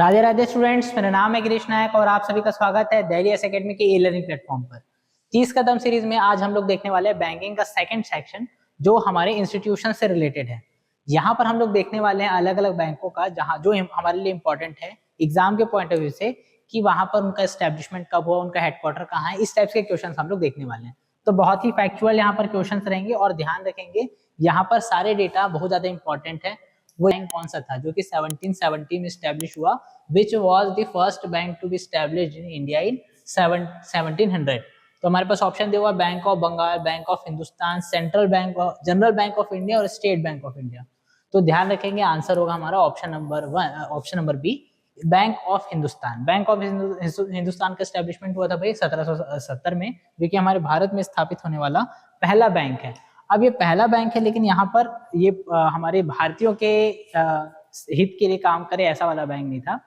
Radhe Radhe students, मेरा नाम है गिरीश नायक और आप सभी का स्वागत है दिल्ली एस एकेडमी के ई लर्निंग प्लेटफॉर्म पर। 30 कदम सीरीज में आज हम लोग देखने वाले हैं बैंकिंग का सेकंड सेक्शन जो हमारे इंस्टीट्यूशन से रिलेटेड है। यहाँ पर हम लोग देखने वाले हैं अलग अलग बैंकों का जहाँ जो हमारे लिए इंपॉर्टेंट है एग्जाम के पॉइंट ऑफ व्यू से कि वहां पर उनका एस्टेब्लिशमेंट कब हुआ, उनका हेडक्वार्टर कहाँ है, इस टाइप के क्वेश्चन हम लोग देखने वाले हैं। तो बहुत ही फैक्चुअल यहाँ पर क्वेश्चन रहेंगे और ध्यान रखेंगे यहाँ पर सारे डेटा बहुत ज्यादा इंपॉर्टेंट है। वो बैंक कौन सा था जो कि 1770 में स्टैब्लिश हुआ, which was the first bank to be established in India in 1700। तो हमारे पास ऑप्शन दिया हुआ Bank of Bengal, Bank of Hindustan, Central Bank, General Bank of India और स्टेट बैंक ऑफ इंडिया। तो ध्यान रखेंगे आंसर होगा हमारा option number B, Bank of Hindustan. Bank of Hindustan का एस्टेब्लिशमेंट हुआ था भाई 1770 में, जो कि हमारे भारत में स्थापित होने वाला पहला बैंक है। अब ये पहला बैंक है लेकिन यहाँ पर ये हमारे भारतीयों के हित के लिए काम करे ऐसा वाला बैंक नहीं था।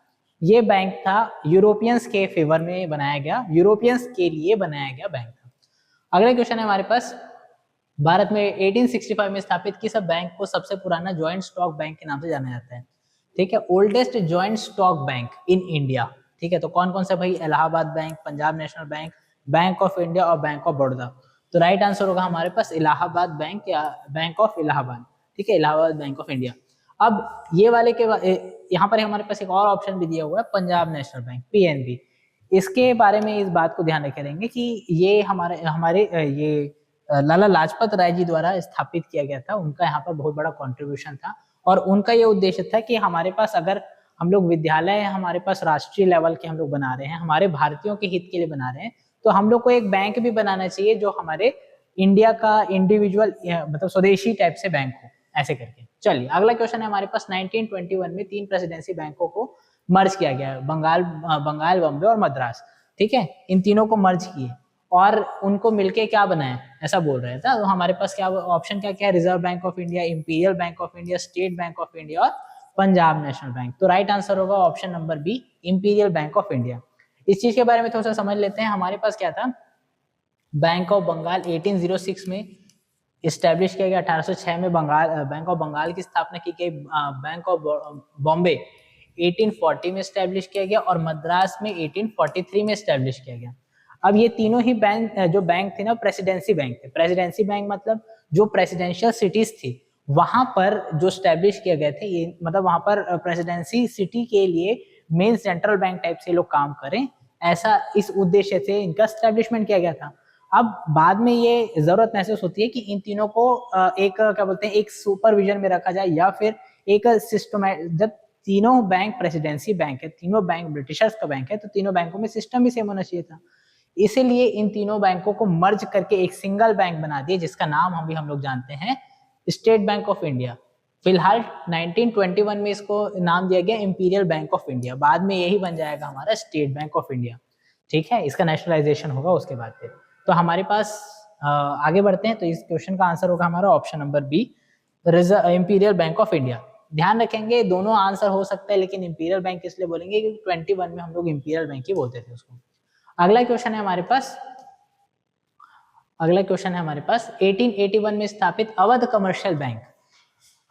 ये बैंक था यूरोपियंस के फेवर में बनाया गया, यूरोपियंस के लिए बनाया गया बैंक था। अगला क्वेश्चन है हमारे पास, भारत में 1865 में स्थापित किस बैंक को सबसे पुराना ज्वाइंट स्टॉक बैंक के नाम से जाना जाता है? ठीक है, oldest joint stock bank in India. ठीक है, तो कौन कौन सा भाई? Allahabad bank, Punjab national bank, bank of India और बैंक ऑफ बड़ौदा। तो राइट आंसर होगा हमारे पास इलाहाबाद बैंक या बैंक ऑफ इलाहाबाद। ठीक है, इलाहाबाद बैंक ऑफ इंडिया। अब ये वाले के यहाँ पर हमारे पास एक और ऑप्शन भी दिया हुआ है, पंजाब नेशनल बैंक, पीएनबी। इसके बारे में इस बात को ध्यान रखे रहेंगे कि ये हमारे ये लाला लाजपत राय जी द्वारा स्थापित किया गया था। उनका यहाँ पर बहुत बड़ा कॉन्ट्रीब्यूशन था और उनका ये उद्देश्य था कि हमारे पास अगर हम लोग विद्यालय हमारे पास राष्ट्रीय लेवल के हम लोग बना रहे हैं, हमारे भारतीयों के हित के लिए बना रहे हैं, तो हम लोग को एक बैंक भी बनाना चाहिए जो हमारे इंडिया का इंडिविजुअल मतलब स्वदेशी टाइप से बैंक हो, ऐसे करके। चलिए अगला क्वेश्चन है हमारे पास, 1921 में 3 प्रेसिडेंसी बैंकों को मर्ज किया गया है, बंगाल, बॉम्बे और मद्रास। ठीक है, इन तीनों को मर्ज किए और उनको मिलके क्या बनाया ऐसा बोल रहे थे। तो हमारे पास क्या ऑप्शन क्या क्या है? Reserve Bank of India, Imperial Bank of India, State bank of India और पंजाब नेशनल बैंक। तो राइट आंसर होगा option number B, Imperial Bank of India. इस चीज के बारे में थोड़ा सा समझ लेते हैं। हमारे पास क्या था, बैंक ऑफ बंगाल 1806 में इस्टेब्लिश किया गया, 1806 में बैंक ऑफ बंगाल की स्थापना की गई। बैंक ऑफ बॉम्बे 1840 में इस्टेब्लिश किया गया और मद्रास में 1843 में इस्टेब्लिश किया गया। अब ये तीनों ही बैंक जो बैंक थे ना, प्रेसिडेंसी बैंक थे। प्रेसिडेंसी बैंक मतलब जो प्रेसिडेंशियल सिटीज थी वहां पर जो स्टैब्लिश किए गए थे, ये मतलब वहां पर प्रेसिडेंसी सिटी के लिए मेन सेंट्रल बैंक टाइप से लोग काम करें, ऐसा इस उद्देश्य से इनका स्टैब्लिशमेंट किया गया था। अब बाद में ये जरूरत महसूस होती है कि इन तीनों को एक क्या बोलते हैं, एक सुपरविजन में रखा जाए या फिर एक सिस्टम। जब तीनों बैंक प्रेसिडेंसी बैंक है, तीनों बैंक ब्रिटिशर्स का बैंक है, तो तीनों बैंकों में सिस्टम भी सेम होना चाहिए था। इसीलिए इन तीनों बैंकों को मर्ज करके एक सिंगल बैंक बना दिए जिसका नाम हम लोग जानते हैं स्टेट बैंक ऑफ इंडिया। फिलहाल 1921 में इसको नाम दिया गया इंपीरियल बैंक ऑफ इंडिया, बाद में यही बन जाएगा हमारा स्टेट बैंक ऑफ इंडिया। ठीक है, इसका नेशनलाइजेशन होगा उसके बाद फिर। तो हमारे पास आगे बढ़ते हैं। तो इस क्वेश्चन का आंसर होगा हमारा option number B, Imperial Bank of India. ध्यान रखेंगे दोनों आंसर हो सकता है, लेकिन इंपीरियल बैंक इसलिए बोलेंगे क्योंकि 21 में हम लोग इंपीरियल बैंक ही बोलते थे उसको। अगला क्वेश्चन है हमारे पास, 1881 में स्थापित Awadh commercial bank.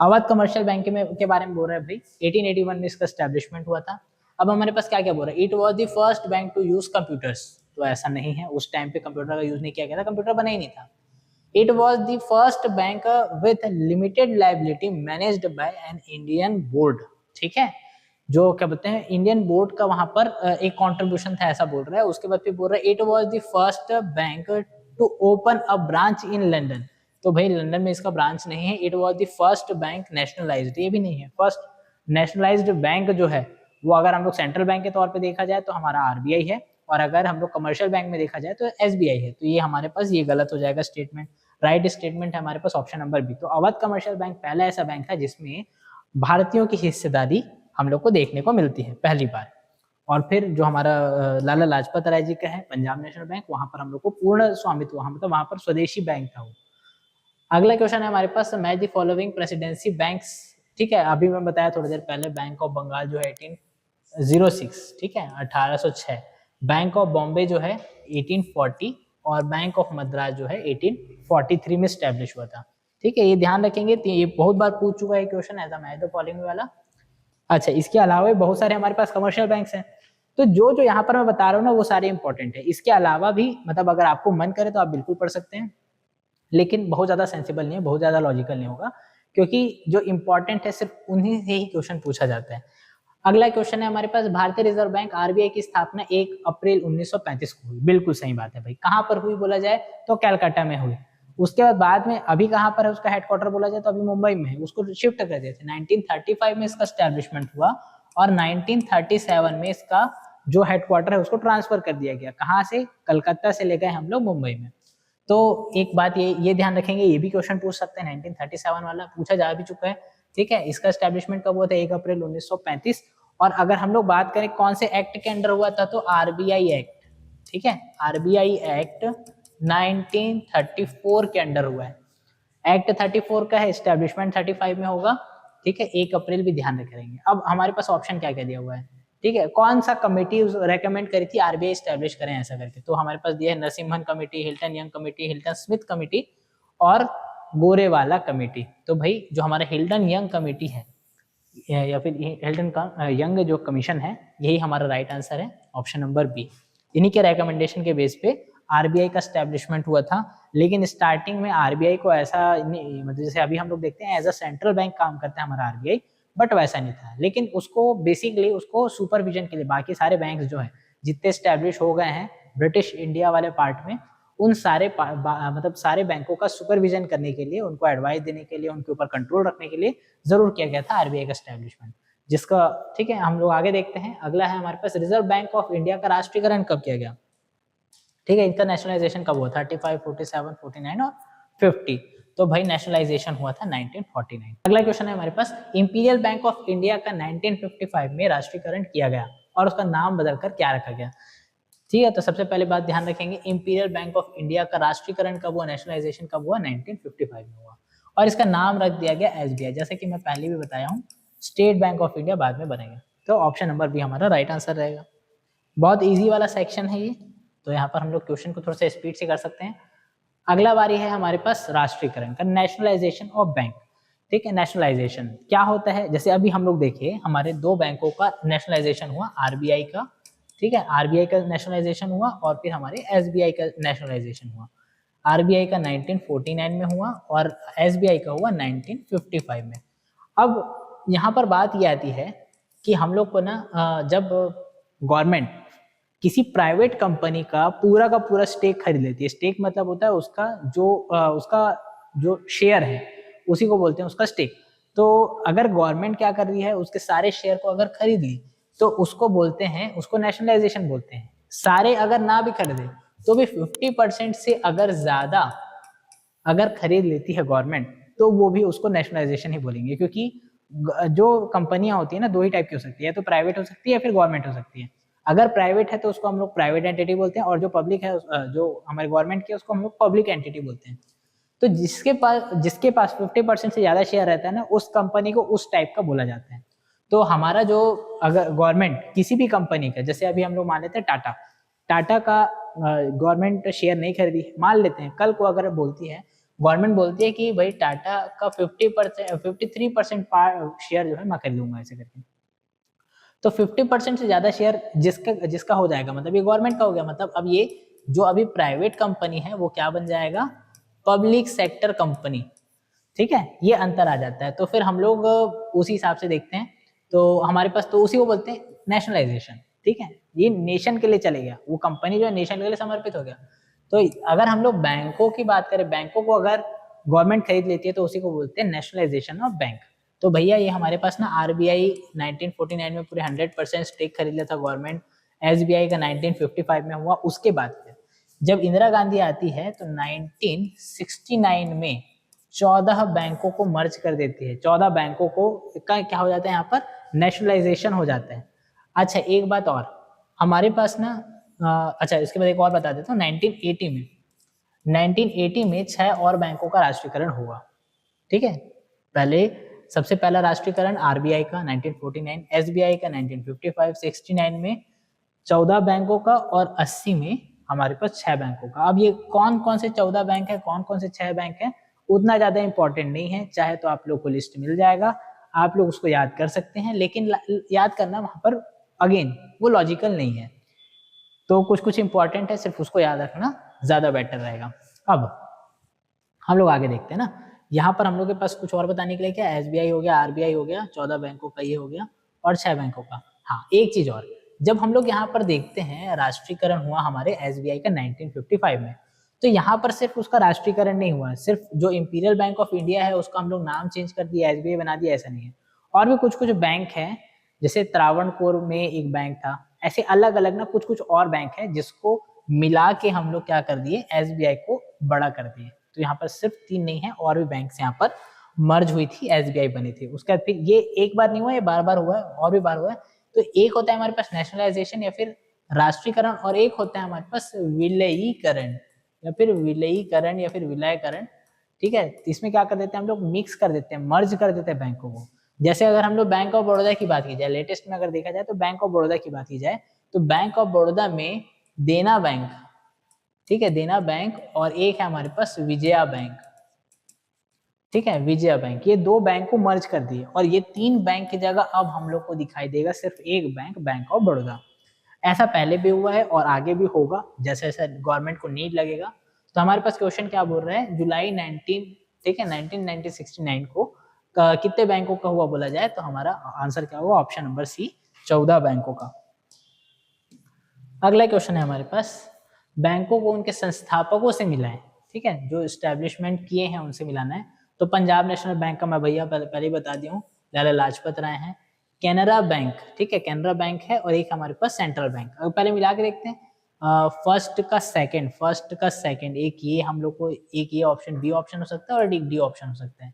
Awadh commercial bank के बारे में बोल रहे हैं भाई, 1881 में इसका एस्टेब्लिशमेंट हुआ था। अब हमारे पास क्या क्या बोल रहा है, it was the first bank to use computers. तो ऐसा नहीं है, उस टाइम पे कंप्यूटर का यूज नहीं किया गया था, कंप्यूटर बना ही नहीं था। It was the first bank with limited liability managed by an Indian board. ठीक है, जो क्या बोलते हैं इंडियन बोर्ड का वहां पर एक कंट्रीब्यूशन था, ऐसा बोल रहा है। उसके बाद फिर बोल रहा है it was the first bank to open a branch in London. तो भाई लंदन में इसका ब्रांच नहीं है। It was the first bank nationalized, ये भी नहीं है। फर्स्ट नेशनलाइज्ड बैंक जो है वो अगर हम लोग सेंट्रल बैंक के तौर पे देखा जाए तो हमारा आरबीआई है, और अगर हम लोग कमर्शियल बैंक में देखा जाए तो एसबीआई है। तो ये हमारे पास ये गलत हो जाएगा स्टेटमेंट। राइट स्टेटमेंट है हमारे पास ऑप्शन नंबर बी। तो अवध कमर्शियल बैंक पहला ऐसा बैंक था जिसमें भारतीयों की हिस्सेदारी हम लोग को देखने को मिलती है पहली बार। और फिर जो हमारा लाला लाजपत राय जी का है पंजाब नेशनल बैंक, वहां पर हम लोग को पूर्ण स्वामित्व, मतलब वहां पर स्वदेशी बैंक था वो। अगला क्वेश्चन है हमारे पास, match the following presidency banks. ठीक है, अभी मैं बताया थोड़ी देर पहले, बैंक ऑफ बंगाल जो है 1806, ठीक है 1806, बैंक ऑफ बॉम्बे जो है 1840 और बैंक ऑफ मद्रास जो है 1843 में स्टैब्लिश हुआ था। ठीक है, ये ध्यान रखेंगे, ये बहुत बार पूछ चुका है क्वेश्चन, ऐसा मैच द फॉलोइंग वाला। अच्छा, इसके अलावा भी बहुत सारे हमारे पास कमर्शियल बैंक्स हैं। तो जो जो यहाँ पर मैं बता रहा हूँ ना वो सारे इंपॉर्टेंट है। इसके अलावा भी मतलब अगर आपको मन करे तो आप बिल्कुल पढ़ सकते हैं, लेकिन बहुत ज्यादा सेंसिबल नहीं है, बहुत ज्यादा लॉजिकल नहीं होगा, क्योंकि जो इंपॉर्टेंट है सिर्फ उन्हीं से ही क्वेश्चन पूछा जाता है। अगला क्वेश्चन है हमारे पास, भारतीय रिजर्व बैंक आरबीआई की स्थापना 1 अप्रैल 1935 को हुई। बिल्कुल सही बात है भाई। कहाँ पर हुई बोला जाए तो कलकत्ता में हुई। उसके बाद में अभी कहाँ पर है उसका हेडक्वार्टर बोला जाए तो अभी मुंबई में है, उसको शिफ्ट कर दिया था। 1935 में इसका स्टैब्लिशमेंट हुआ और 1937 में इसका जो हेडक्वार्टर है उसको ट्रांसफर कर दिया गया। कहाँ से? कलकत्ता से ले गए हम लोग मुंबई में। तो एक बात ये ध्यान रखेंगे, ये भी क्वेश्चन पूछ सकते हैं, 1937 वाला पूछा जा भी चुका है। ठीक है, इसका स्टैब्लिशमेंट कब हुआ था? 1 अप्रैल 1935। और अगर हम लोग बात करें कौन से एक्ट के अंडर हुआ था, तो आरबीआई एक्ट। ठीक है, आरबीआई एक्ट 1934 के अंडर हुआ है। एक्ट 34 का है, स्टैब्लिशमेंट 35 में होगा। ठीक है, 1 अप्रैल भी ध्यान रखेंगे। अब हमारे पास ऑप्शन क्या क्या दिया हुआ है? ठीक है, कौन सा कमेटी रेकमेंड करी थी आरबीआई स्टैब्लिश करें ऐसा करके? तो हमारे पास दिया है Narasimhan committee, Hilton young committee, Hilton Smith committee और गोरेवाला कमेटी। तो भाई जो हमारा हिल्टन यंग कमेटी है या फिर हिल्टन का यंग जो कमीशन है, यही हमारा राइट आंसर है, ऑप्शन नंबर बी। इन्हीं के रिकमेंडेशन के बेस पे आरबीआई का स्टैब्लिशमेंट हुआ था। लेकिन स्टार्टिंग में आरबीआई को ऐसा मतलब जैसे अभी हम लोग देखते हैं एज अ सेंट्रल बैंक काम करता है हमारा आरबीआई, बट वैसा नहीं था। लेकिन उसको बेसिकली उसको सुपरविजन के लिए बाकी सारे बैंक जो है जितने स्टैब्लिश हो गए हैं ब्रिटिश इंडिया वाले पार्ट में, उन सारे मतलब सारे बैंकों का सुपरविजन करने के लिए, उनको एडवाइस देने के लिए, उनके ऊपर कंट्रोल रखने के लिए जरूर किया गया था आरबीआई का स्टैब्लिशमेंट, जिसका ठीक है हम लोग आगे देखते हैं। अगला है हमारे पास रिजर्व बैंक ऑफ इंडिया का राष्ट्रीयकरण कब किया गया? ठीक है, इनका नेशनलाइजेशन कब हुआ? 35, 47, 49 और 50। तो भाई नेशनलाइजेशन हुआ था 1949। अगला क्वेश्चन है हमारे पास, इंपीरियल बैंक ऑफ इंडिया का 1955 में राष्ट्रीयकरण किया गया और उसका नाम बदलकर क्या रखा गया? ठीक है, तो सबसे पहले बात ध्यान रखेंगे, इंपीरियल बैंक ऑफ इंडिया का राष्ट्रीयकरण कब हुआ, नेशनलाइजेशन कब हुआ? 1955 में हुआ। और इसका नाम रख दिया गया एसबीआई, जैसे कि मैं पहले भी बताया हूँ, स्टेट बैंक ऑफ इंडिया बाद में बनेगा। तो ऑप्शन नंबर बी हमारा राइट आंसर रहेगा। बहुत ईजी वाला सेक्शन है ये, तो यहाँ पर हम लोग क्वेश्चन को थोड़ा सा स्पीड से कर सकते हैं। अगला बारी है हमारे पास राष्ट्रीयकरण का, नेशनलाइजेशन ऑफ बैंक। ठीक है, नेशनलाइजेशन क्या होता है? जैसे अभी हम लोग देखिए हमारे दो बैंकों का नेशनलाइजेशन हुआ, आरबीआई का, ठीक है, आरबीआई का नेशनलाइजेशन हुआ और फिर हमारे एसबीआई का नेशनलाइजेशन हुआ। आरबीआई का 1949 में हुआ और एसबीआई का हुआ 1955 में। अब यहाँ पर बात ये आती है कि हम लोग को ना जब गवर्नमेंट किसी प्राइवेट कंपनी का पूरा स्टेक खरीद लेती है, स्टेक मतलब होता है उसका जो शेयर है उसी को बोलते हैं उसका स्टेक। तो अगर गवर्नमेंट क्या कर रही है, उसके सारे शेयर को अगर खरीद ली तो उसको बोलते हैं, उसको नेशनलाइजेशन बोलते हैं। सारे अगर ना भी खरीदे तो भी 50% से अगर ज्यादा अगर खरीद लेती है गवर्नमेंट तो वो भी उसको नेशनलाइजेशन ही बोलेंगे, क्योंकि जो कंपनियां होती है ना दो ही टाइप की हो सकती है, तो प्राइवेट हो सकती है या फिर गवर्नमेंट हो सकती है। अगर प्राइवेट है तो उसको हम लोग प्राइवेट एंटिटी बोलते हैं और जो पब्लिक है जो हमारे गवर्नमेंट की है उसको हम लोग पब्लिक एंटिटी बोलते हैं। तो जिसके पास 50% से ज्यादा शेयर रहता है ना, उस कंपनी को उस टाइप का बोला जाता है। तो हमारा जो अगर गवर्नमेंट किसी भी कंपनी का, जैसे अभी हम लोग मान लेते हैं टाटा का गवर्नमेंट शेयर नहीं खरीदी, मान लेते हैं कल को अगर बोलती है गवर्नमेंट बोलती है कि भाई टाटा का 53% शेयर जो है मैं खरीदूंगा ऐसे करके, तो 50% से ज्यादा शेयर जिसका हो जाएगा मतलब ये गवर्नमेंट का हो गया। मतलब अब ये जो अभी प्राइवेट कंपनी है वो क्या बन जाएगा? Public sector company. ठीक है, ये अंतर आ जाता है। तो फिर हम लोग उसी हिसाब से देखते हैं, तो हमारे पास तो उसी को बोलते हैं नेशनलाइजेशन। ठीक है, ये नेशन के लिए चले गया, वो कंपनी जो है नेशन के लिए समर्पित हो गया। तो अगर हम लोग बैंकों की बात करें, बैंकों को अगर गवर्नमेंट खरीद लेती है तो उसी को बोलते हैं नेशनलाइजेशन ऑफ बैंक। तो भैया ये हमारे पास ना आरबीआई 1949 में पूरे 100% स्टेक खरीद लिया था गवर्नमेंट, एसबीआई का 1955 में हुआ। उसके बाद फिर जब इंदिरा गांधी आती है तो 1969 में 14 बैंकों को मर्ज कर देती है, 14 बैंकों को का क्या हो जाता है यहाँ पर? नेशनलाइजेशन हो जाता है। अच्छा एक बात और हमारे पास ना अच्छा इसके बाद एक और बता देता हूँ, 1980 में 6 और बैंकों का राष्ट्रीयकरण हुआ। ठीक है, पहले सबसे पहला राष्ट्रीयकरण आरबीआई का 1949, एसबीआई का 1955, 69 में 14 बैंकों का और 80 में हमारे पास 6 बैंकों का। अब ये कौन कौन से 14 बैंक है, कौन कौन से 6 बैंक है, उतना ज्यादा इंपॉर्टेंट नहीं है, चाहे तो आप लोग को लिस्ट मिल जाएगा। आप लोग उसको याद कर सकते हैं, लेकिन याद करना वहां पर अगेन वो लॉजिकल नहीं है, तो कुछ कुछ इंपॉर्टेंट है, सिर्फ उसको याद रखना ज्यादा बेटर रहेगा। अब हम लोग आगे देखते हैं ना, यहाँ पर हम लोग के पास कुछ और बताने के लिए क्या, एसबीआई हो गया, आरबीआई हो गया, 14 बैंकों का ये हो गया और 6 बैंकों का। हाँ, एक चीज और, जब हम लोग यहाँ पर देखते हैं राष्ट्रीयकरण हुआ हमारे एसबीआई का 1955 में, तो यहाँ पर सिर्फ उसका राष्ट्रीयकरण नहीं हुआ है, सिर्फ जो इंपीरियल बैंक ऑफ इंडिया है उसका हम लोग नाम चेंज कर दिया, एसबीआई बना दिया, ऐसा नहीं है। और भी कुछ कुछ बैंक है, जैसे त्रावणकोर में एक बैंक था, ऐसे अलग अलग ना कुछ कुछ और बैंक है जिसको मिला के हम लोग क्या कर दिए, एसबीआई को बड़ा कर दिए। तो यहाँ पर सिर्फ 3 नहीं है, और भी बैंक यहाँ पर मर्ज हुई थी, एसबीआई बनी थी। उसके बाद फिर ये एक बार नहीं हुआ, ये बार बार हुआ है, और भी बार हुआ है। तो एक होता है हमारे पास नेशनलाइजेशन या फिर राष्ट्रीयकरण, और एक होता है हमारे पास विलयीकरण या फिर विलयीकरण या फिर विलयकरण। ठीक है, इसमें क्या कर देते हैं हम लोग, मिक्स कर देते हैं, मर्ज कर देते हैं बैंकों को। जैसे अगर हम लोग बैंक ऑफ बड़ौदा की बात की जाए, लेटेस्ट में अगर देखा जाए तो बैंक ऑफ बड़ौदा की बात की जाए, तो बैंक ऑफ बड़ौदा में देना बैंक, ठीक है, देना बैंक, और एक है हमारे पास विजया बैंक। ठीक है, विजया बैंक, ये 2 बैंक को मर्ज कर दिए, और ये 3 बैंक की जगह अब हम लोग को दिखाई देगा सिर्फ एक बैंक, बैंक ऑफ बड़ौदा। ऐसा पहले भी हुआ है और आगे भी होगा, जैसे जैसे गवर्नमेंट को नीड लगेगा। तो हमारे पास क्वेश्चन क्या बोल रहा है, जुलाई 19, ठीक है, 1969 को कितने बैंकों का हुआ बोला जाए, तो हमारा आंसर क्या होगा, ऑप्शन नंबर सी, 14 बैंकों का। अगला क्वेश्चन है हमारे पास, बैंकों को उनके संस्थापकों से मिलाएं। ठीक है, जो स्टैब्लिशमेंट किए हैं उनसे मिलाना है। तो पंजाब नेशनल बैंक का मैं भैया पहले ही बता दिया हूँ, लाला लाजपत राय हैं। कैनरा बैंक, ठीक है, कैनरा बैंक है, और एक हमारे पास सेंट्रल बैंक। अब पहले मिला के देखते हैं, फर्स्ट का सेकंड, एक ये हम लोग को, एक ये ऑप्शन बी ऑप्शन हो सकता है और एक डी ऑप्शन हो सकता है।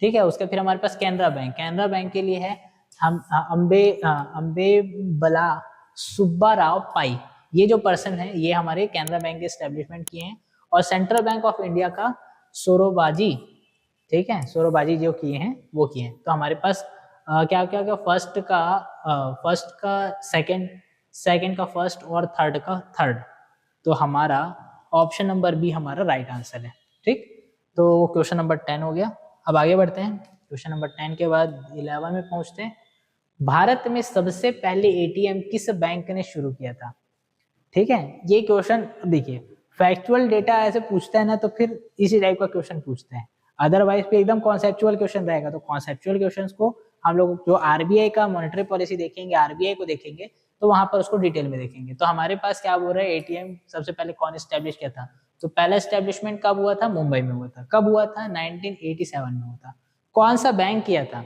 ठीक है, उसके फिर हमारे पास कैनरा बैंक के लिए है हम अम्बे बला सुब्बा राव पाई, ये जो पर्सन है ये हमारे कैनरा बैंक के स्टैब्लिशमेंट किए हैं। और सेंट्रल बैंक ऑफ इंडिया का सोरोबाजी, ठीक है, सोरोबाजी जो किए हैं वो किए हैं। तो हमारे पास क्या क्या क्या, फर्स्ट का सेकंड का फर्स्ट और थर्ड का थर्ड, तो हमारा ऑप्शन नंबर बी हमारा राइट आंसर है। ठीक, तो क्वेश्चन नंबर 10 हो गया। अब आगे बढ़ते हैं, क्वेश्चन नंबर 10 के बाद 11 में पहुंचते हैं। भारत में सबसे पहले एटीएम किस बैंक ने शुरू किया था? ठीक है, ये क्वेश्चन देखिए, फैक्चुअल डेटा ऐसे पूछता है ना, तो फिर इसी टाइप का क्वेश्चन पूछते हैं। अदरवाइज पे एकदम कॉन्सेप्चुअल क्वेश्चन रहेगा, तो कॉन्सेप्चुअल क्वेश्चंस को हम लोग जो आरबीआई का मॉनेटरी पॉलिसी देखेंगे, आरबीआई को देखेंगे, तो वहां पर उसको डिटेल में देखेंगे। तो हमारे पास क्या बोल रहे हैं, एटीएम सबसे पहले कौन स्टैब्लिश किया था? तो पहला स्टैब्लिशमेंट कब हुआ था? मुंबई में हुआ था। कब हुआ था? 1987 में हुआ था। कौन सा बैंक किया था?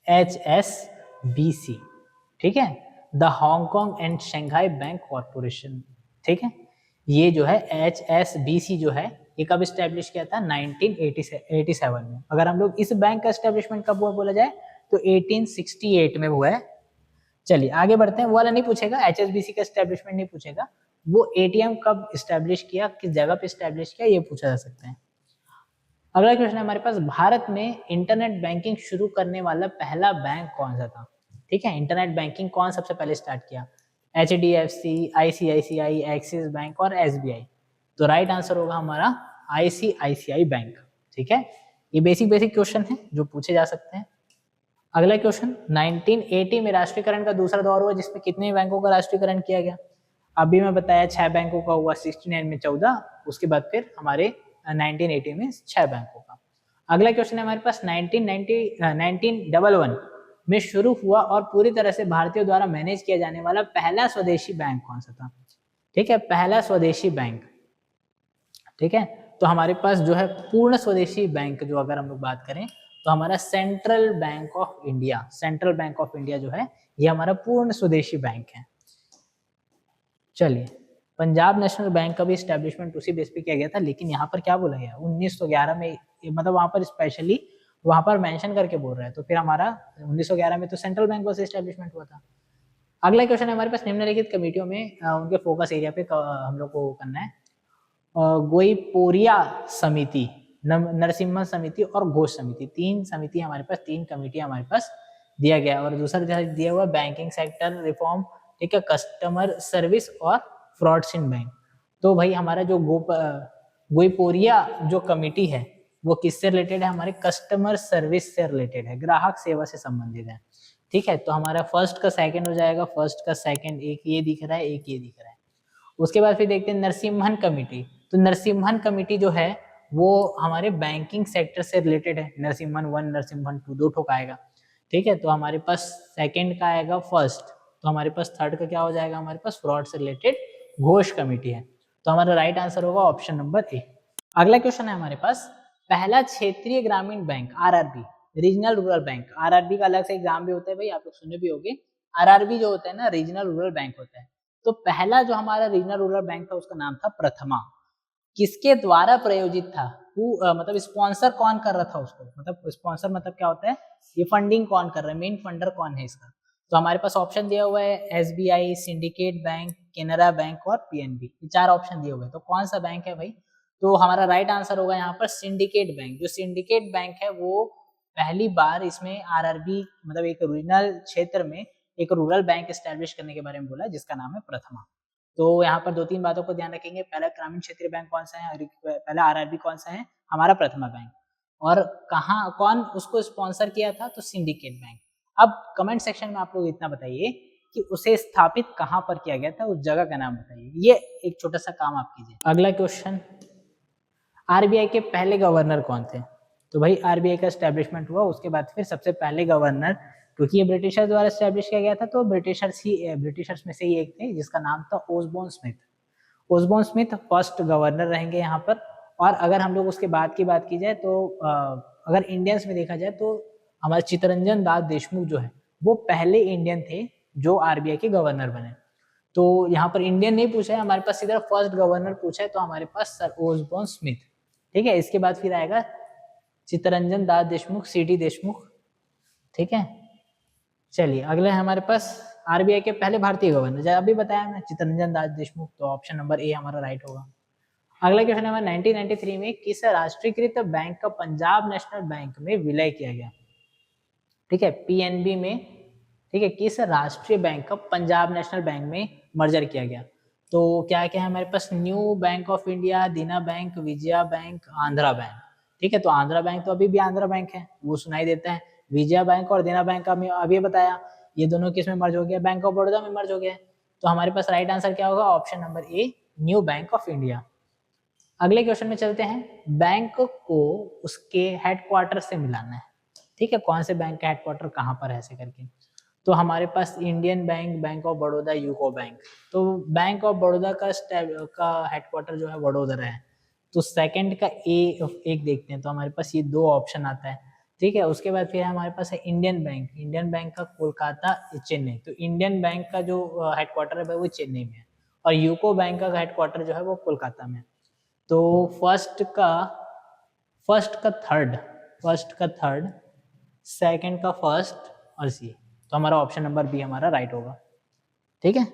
HSBC, ठीक है, the Hong Kong and Shanghai bank corporation. ठीक है, ये जो है HSBC जो है, ये कब स्टैब्लिश किया था? 1987 में। अगर हम लोग इस बैंक का स्टैब्लिशमेंट कब हुआ बोला जाए, तो 1868 में हुआ है। चलिए आगे बढ़ते हैं, वो वाला नहीं पूछेगा, HSBC का स्टैब्लिशमेंट नहीं पूछेगा, वो एटीएम कब स्टैब्लिश किया, किस जगह पे स्टैब्लिश किया, ये पूछा जा सकता है। अगला क्वेश्चन है हमारे पास, भारत में इंटरनेट बैंकिंग शुरू करने वाला पहला बैंक कौन सा था? ठीक है, इंटरनेट बैंकिंग कौन सबसे पहले स्टार्ट किया? HDFC, ICICI, एक्सिस बैंक और SBI। तो राइट आंसर होगा हमारा ICICI बैंक। ठीक है, ये बेसिक क्वेश्चन है जो पूछे जा सकते हैं। अगला क्वेश्चन, 1980 में राष्ट्रीयकरण का दूसरा दौर हुआ, जिसमें कितने बैंकों का राष्ट्रीयकरण किया गया? अभी मैं बताया 6 बैंकों का हुआ, 69 में 14, उसके बाद फिर हमारे 1980 में 6 बैंकों का। अगला क्वेश्चन है हमारे पास, 1911 में शुरू हुआ और पूरी तरह से भारतीयों द्वारा मैनेज किया जाने वाला पहला स्वदेशी बैंक कौन सा था? ठीक है, पहला स्वदेशी बैंक। ठीक है, तो हमारे पास जो है पूर्ण स्वदेशी बैंक, जो अगर हम लोग बात करें तो हमारा सेंट्रल बैंक ऑफ इंडिया जो है, ये हमारा पूर्ण स्वदेशी बैंक है। चलिए, पंजाब नेशनल बैंक का भी स्टैब्लिशमेंट उसी बेस पे किया गया था, लेकिन यहाँ पर क्या बोला गया, 1911 में, मतलब वहां पर स्पेशली वहां पर मेंशन करके बोल रहा है, तो फिर हमारा 1911 में तो सेंट्रल बैंक से स्टैब्लिशमेंट हुआ था। अगला क्वेश्चन है हमारे पास, निम्नलिखित कमेटियों में उनके फोकस एरिया पे हम लोग को करना है। गोईपोरिया समिति, नरसिम्हा समिति और घोष समिति, 3 समिति हमारे पास, 3 कमेटियां हमारे पास दिया गया। और दूसरा दिया हुआ बैंकिंग सेक्टर रिफॉर्म, ठीक है, कस्टमर सर्विस और फ्रॉड्स इन बैंक। तो भाई हमारा जो गोईपोरिया जो कमेटी है, वो किससे रिलेटेड है, हमारे कस्टमर सर्विस से रिलेटेड है, ग्राहक सेवा से संबंधित है। ठीक है, तो हमारा फर्स्ट का सेकंड हो जाएगा, फर्स्ट का सेकंड, एक ये दिख रहा है, एक ये दिख रहा है। उसके बाद फिर देखते हैं नरसिम्हन कमेटी। तो नरसिम्हन कमेटी जो है वो हमारे बैंकिंग सेक्टर से रिलेटेड है। नरसिम्हन 1, नरसिम्हन 2 दो ठोक आएगा। ठीक है, तो हमारे पास सेकंड का आएगा फर्स्ट, तो हमारे पास थर्ड का क्या हो जाएगा, हमारे पास फ्रॉड से रिलेटेड घोष कमेटी है। तो हमारा राइट आंसर होगा ऑप्शन नंबर ए। अगला क्वेश्चन है हमारे पास, पहला क्षेत्रीय ग्रामीण bank RRB, regional rural bank. RRB का अलग से एग्जाम भी होता है भाई, आप लोग सुने भी होंगे। आरआरबी जो होता है ना, रीजनल रूरल बैंक होता है। तो पहला जो हमारा रीजनल रूरल बैंक था उसका नाम था प्रथमा। किसके द्वारा प्रायोजित था, मतलब स्पॉन्सर कौन कर रहा था उसको, मतलब स्पॉन्सर मतलब क्या होता है, ये फंडिंग कौन कर रहा है, मेन फंडर कौन है इसका। तो हमारे पास ऑप्शन दिया हुआ है SBI, syndicate bank, Canara bank और पीएनबी, ये 4 ऑप्शन दिए हुए हैं। तो कौन सा बैंक है भाई, तो हमारा राइट आंसर होगा यहाँ पर सिंडिकेट बैंक। जो सिंडिकेट बैंक है वो पहली बार इसमें आरआरबी मतलब एक रीजनल क्षेत्र में एक रूरल बैंक एस्टेब्लिश करने के बारे में बोला, जिसका नाम है प्रथमा। तो यहाँ पर 2-3 बातों को ध्यान रखेंगे, पहला ग्रामीण क्षेत्रीय बैंक कौन सा है, पहला आरआरबी कौन सा है, हमारा प्रथमा बैंक, और कहाँ कौन उसको स्पॉन्सर किया था, तो सिंडिकेट बैंक। अब कमेंट सेक्शन में आप लोग इतना बताइए कि उसे स्थापित कहाँ पर किया गया था, उस जगह का नाम बताइए, ये एक छोटा सा काम आप कीजिए। अगला क्वेश्चन, आरबीआई के पहले गवर्नर कौन थे। तो भाई आरबीआई का एस्टेब्लिशमेंट हुआ, उसके बाद फिर सबसे पहले गवर्नर, क्योंकि ये ब्रिटिशर्स द्वारा एस्टेब्लिश किया गया था, तो ब्रिटिशर्स में से ही एक थे जिसका नाम था Osborne Smith. Osborne Smith first governor रहेंगे यहाँ पर। और अगर हम लोग उसके बाद की बात की जाए तो अगर इंडियंस में देखा जाए तो हमारे चित्तरंजन दास देशमुख जो है वो पहले इंडियन थे जो आरबीआई के गवर्नर बने। तो यहाँ पर इंडियन नहीं पूछा है, हमारे पास सीधा फर्स्ट गवर्नर पूछा है, तो हमारे पास सर ओसबोर्न स्मिथ। ठीक है, इसके बाद फिर आएगा चित्तरंजन दास देशमुख, सीडी देशमुख। ठीक है, चलिए अगले हमारे पास आरबीआई के पहले भारतीय गवर्नर, जब अभी बताया हमने चित्तरंजन दास देशमुख, तो ऑप्शन नंबर ए हमारा राइट होगा। अगला क्वेश्चन है 1993 में किस राष्ट्रीयकृत बैंक का पंजाब नेशनल बैंक में विलय किया गया। ठीक है, पीएनबी में। ठीक है, किस राष्ट्रीय बैंक का पंजाब नेशनल बैंक में मर्जर किया गया। तो क्या क्या है हमारे पास, न्यू बैंक ऑफ इंडिया, देना bank, Vijaya bank, Andhra bank. ठीक है, तो आंध्रा बैंक तो अभी भी आंध्रा बैंक है, वो सुनाई देता है। विजया बैंक और देना बैंक का अभी बताया, ये दोनों किस में मर्ज हो गया, बैंक ऑफ बड़ौदा में मर्ज हो गया। तो हमारे पास राइट आंसर क्या होगा, option number A, new bank of India. अगले क्वेश्चन में चलते हैं, बैंक को उसके हेडक्वार्टर से मिलाना है। ठीक है, कौन से बैंक का हेडक्वार्टर कहाँ पर है ऐसे करके। तो हमारे पास Indian bank, bank of Baroda, UCO bank. तो बैंक ऑफ बड़ौदा का हेडक्वार्टर जो है वडोदरा है। तो सेकंड का एक देखते हैं, तो हमारे पास ये 2 ऑप्शन आता है। ठीक है, उसके बाद फिर हमारे पास है इंडियन बैंक। इंडियन बैंक का कोलकाता, चेन्नई। तो इंडियन बैंक का जो हेडक्वार्टर है वो चेन्नई में है, और यूको बैंक का हेडक्वार्टर जो है वो कोलकाता में। तो फर्स्ट का थर्ड, सेकंड का फर्स्ट और सी, तो हमारा ऑप्शन नंबर बी हमारा राइट होगा। ठीक है,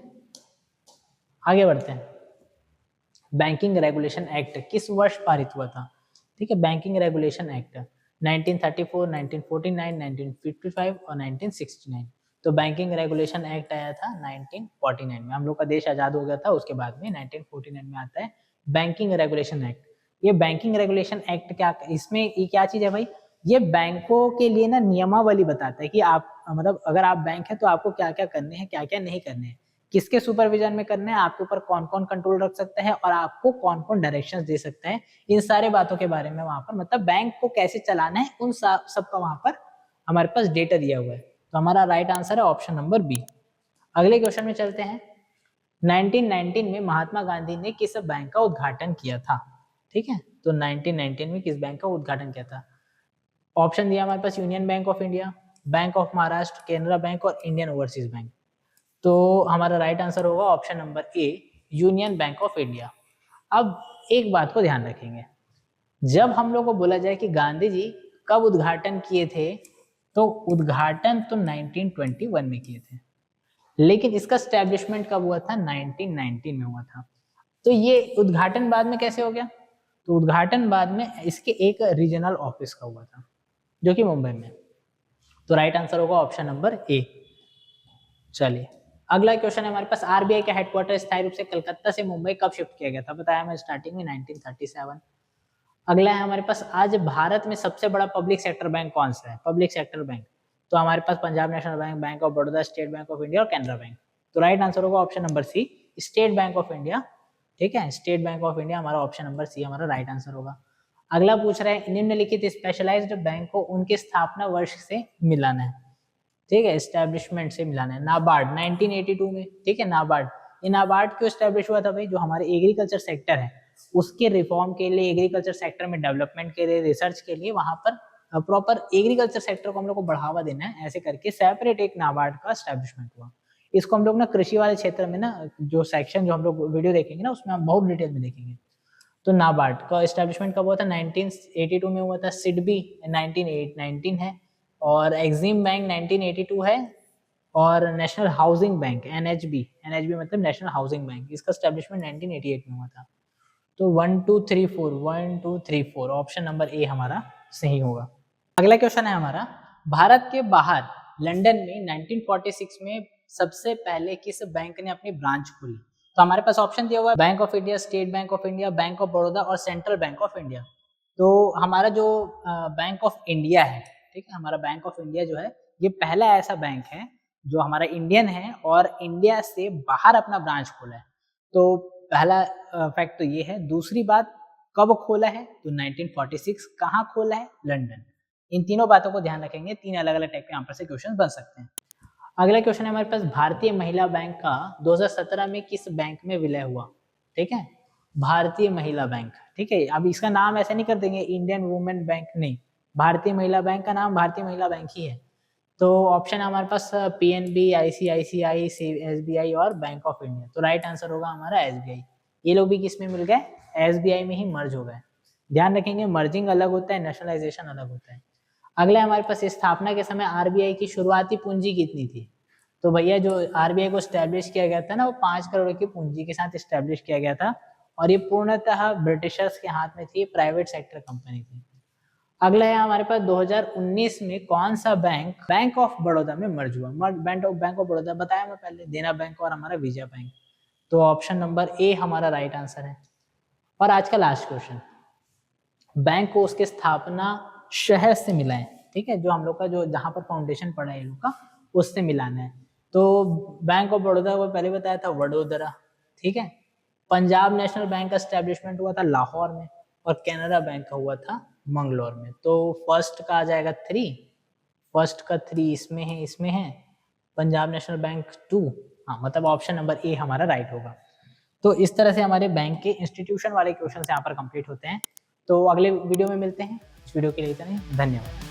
आगे बढ़ते हैं। बैंकिंग रेगुलेशन एक्ट किस वर्ष पारित हुआ था। ठीक है, बैंकिंग रेगुलेशन एक्ट 1934, 1949, 1955 और 1969। तो बैंकिंग रेगुलेशन एक्ट आया था 1949 में, हम लोग का देश आजाद हो गया था उसके बाद में 1949 में आता है बैंकिंग रेगुलेशन एक्ट। ये बैंकिंग रेगुलेशन एक्ट क्या, इसमें ये क्या चीज है भाई, ये बैंकों के लिए ना नियमावली बताता है कि आप मतलब अगर आप बैंक है तो आपको क्या क्या करने हैं, क्या क्या नहीं करने हैं, किसके सुपरविजन में करना है, आपके ऊपर कौन कौन कंट्रोल रख सकता है और आपको कौन कौन डायरेक्शंस दे सकता है, इन सारे बातों के बारे में वहां पर मतलब बैंक को कैसे चलाना है उन सब का वहां पर हमारे पास डेटा दिया हुआ है। तो हमारा राइट आंसर है ऑप्शन नंबर बी। अगले क्वेश्चन में चलते हैं। 1919 में महात्मा गांधी ने किस बैंक का उद्घाटन किया था। ठीक है, तो 1919 में किस बैंक का उद्घाटन किया था। ऑप्शन दिया हमारे पास union bank of India, bank of Maharashtra, Canara bank और इंडियन ओवरसीज बैंक। तो हमारा राइट आंसर होगा option number A, union bank of India. अब एक बात को ध्यान रखेंगे, जब हम लोग को बोला जाए कि गांधी जी कब उद्घाटन किए थे, तो उद्घाटन तो 1921 में किए थे, लेकिन इसका स्टैब्लिशमेंट कब हुआ था, 1919 में हुआ था। तो ये उद्घाटन बाद में कैसे हो गया, तो उद्घाटन बाद में इसके एक रीजनल ऑफिस का हुआ था जो कि मुंबई में। तो राइट आंसर होगा ऑप्शन नंबर ए। चलिए अगला क्वेश्चन है हमारे पास, आरबीआई का हेडक्वार्टर स्थायी रूप से कलकत्ता से मुंबई कब शिफ्ट किया गया था। बताया मैं स्टार्टिंग में 1937। अगला है हमारे पास, आज भारत में सबसे बड़ा पब्लिक सेक्टर बैंक कौन सा है? पब्लिक सेक्टर बैंक तो हमारे पास Punjab national bank, bank of Baroda, state bank of India और कैनरा बैंक। तो राइट आंसर होगा option number C, state bank of India. ठीक है, स्टेट बैंक ऑफ इंडिया हमारा ऑप्शन नंबर सी हमारा राइट आंसर होगा। अगला पूछ रहा है निम्नलिखित स्पेशलाइज्ड बैंक को उनके स्थापना वर्ष से मिलाना है। ठीक है, एस्टेब्लिशमेंट से मिलाना है। नाबार्ड 1982 में, ठीक है, नाबार्ड, ये नाबार्ड क्यों एस्टेब्लिश हुआ था भाई? जो हमारे एग्रीकल्चर सेक्टर है उसके रिफॉर्म के लिए, एग्रीकल्चर सेक्टर में डेवलपमेंट के लिए, रिसर्च के लिए, वहां पर प्रॉपर एग्रीकल्चर सेक्टर को हम लोग को बढ़ावा देना है, ऐसे करके सेपरेट एक नाबार्ड का एस्टेब्लिशमेंट हुआ। इसको हम लोग ना कृषि वाले क्षेत्र में ना, जो सेक्शन जो हम लोग वीडियो देखेंगे ना उसमें हम बहुत डिटेल में देखेंगे। तो नाबार्ड का एस्टेब्लिशमेंट कब हुआ था? 1982 में हुआ था। सिडबी 1919 है, और एक्सिम बैंक 1982 है, और नेशनल हाउसिंग बैंक एनएचबी मतलब नेशनल हाउसिंग बैंक, इसका एस्टेब्लिशमेंट 1988 में हुआ था। तो 1 2 3 4 1 2 3 4 ऑप्शन नंबर ए हमारा सही होगा। अगला क्वेश्चन है हमारा, भारत के बाहर लंदन में 1946 में सबसे पहले किस बैंक ने अपनी ब्रांच खोली? तो हमारे पास ऑप्शन दिया हुआ है bank of India, State bank of India, bank of Baroda और सेंट्रल बैंक ऑफ इंडिया। तो हमारा जो बैंक ऑफ इंडिया है, ठीक है, हमारा बैंक ऑफ इंडिया जो है ये पहला ऐसा बैंक है जो हमारा इंडियन है और इंडिया से बाहर अपना ब्रांच खोला है। तो पहला फैक्ट तो ये है। दूसरी बात, कब खोला है? तो 1946। कहाँ खोला है? लंदन। इन तीनों बातों को ध्यान रखेंगे, तीन अलग अलग टाइप के यहाँ पर से क्वेश्चन बन सकते हैं। अगला क्वेश्चन है हमारे पास, भारतीय महिला बैंक का 2017 में किस बैंक में विलय हुआ? ठीक है, भारतीय महिला बैंक। ठीक है, अब इसका नाम ऐसे नहीं कर देंगे इंडियन वुमेन बैंक, नहीं, भारतीय महिला बैंक का नाम भारतीय महिला बैंक ही है। तो ऑप्शन है हमारे पास पीएनबी, आईसीआईसीआई, एसबीआई और बैंक ऑफ इंडिया। तो राइट आंसर होगा हमारा एसबीआई। ये लोग भी किस में मिल गए? एसबीआई में ही मर्ज हो गए। ध्यान रखेंगे, मर्जिंग अलग होता है, नेशनलाइजेशन अलग होता है। अगला हमारे पास, स्थापना के समय आरबीआई की शुरुआती पूंजी कितनी थी? तो भैया जो आरबीआई को स्टैब्लिश किया गया था ना, वो 5 करोड़ की पूंजी के साथ स्टैब्लिश किया गया था, और ये पूर्णतः ब्रिटिशर्स के हाथ में थी, प्राइवेट सेक्टर कंपनी थी। अगला है हमारे पास, 2019 में कौन सा बैंक बैंक ऑफ बड़ौदा में मर्ज हुआ? बैंक ऑफ बड़ौदा बताया मैं पहले, देना बैंक और हमारा विजया बैंक। तो ऑप्शन नंबर ए हमारा राइट आंसर है। और आज का लास्ट क्वेश्चन, बैंक को उसके स्थापना शहर से मिलाएं। ठीक है, जो हम लोग का जो जहां पर फाउंडेशन पड़ा है ये लोग का, उससे मिलाना है। तो बैंक ऑफ बड़ौदा को पहले बताया था वडोदरा। ठीक है, पंजाब नेशनल बैंक का स्टैब्लिशमेंट हुआ था लाहौर में, और कैनरा बैंक का हुआ था मंगलोर में। तो फर्स्ट का आ जाएगा 3, फर्स्ट का 3 इसमें है, इसमें है। पंजाब नेशनल बैंक 2, हाँ, मतलब ऑप्शन नंबर ए हमारा राइट होगा। तो इस तरह से हमारे बैंक के इंस्टीट्यूशन वाले क्वेश्चन यहाँ पर कंप्लीट होते हैं। तो अगले वीडियो में मिलते हैं। इस वीडियो के लिए इतना ही, धन्यवाद।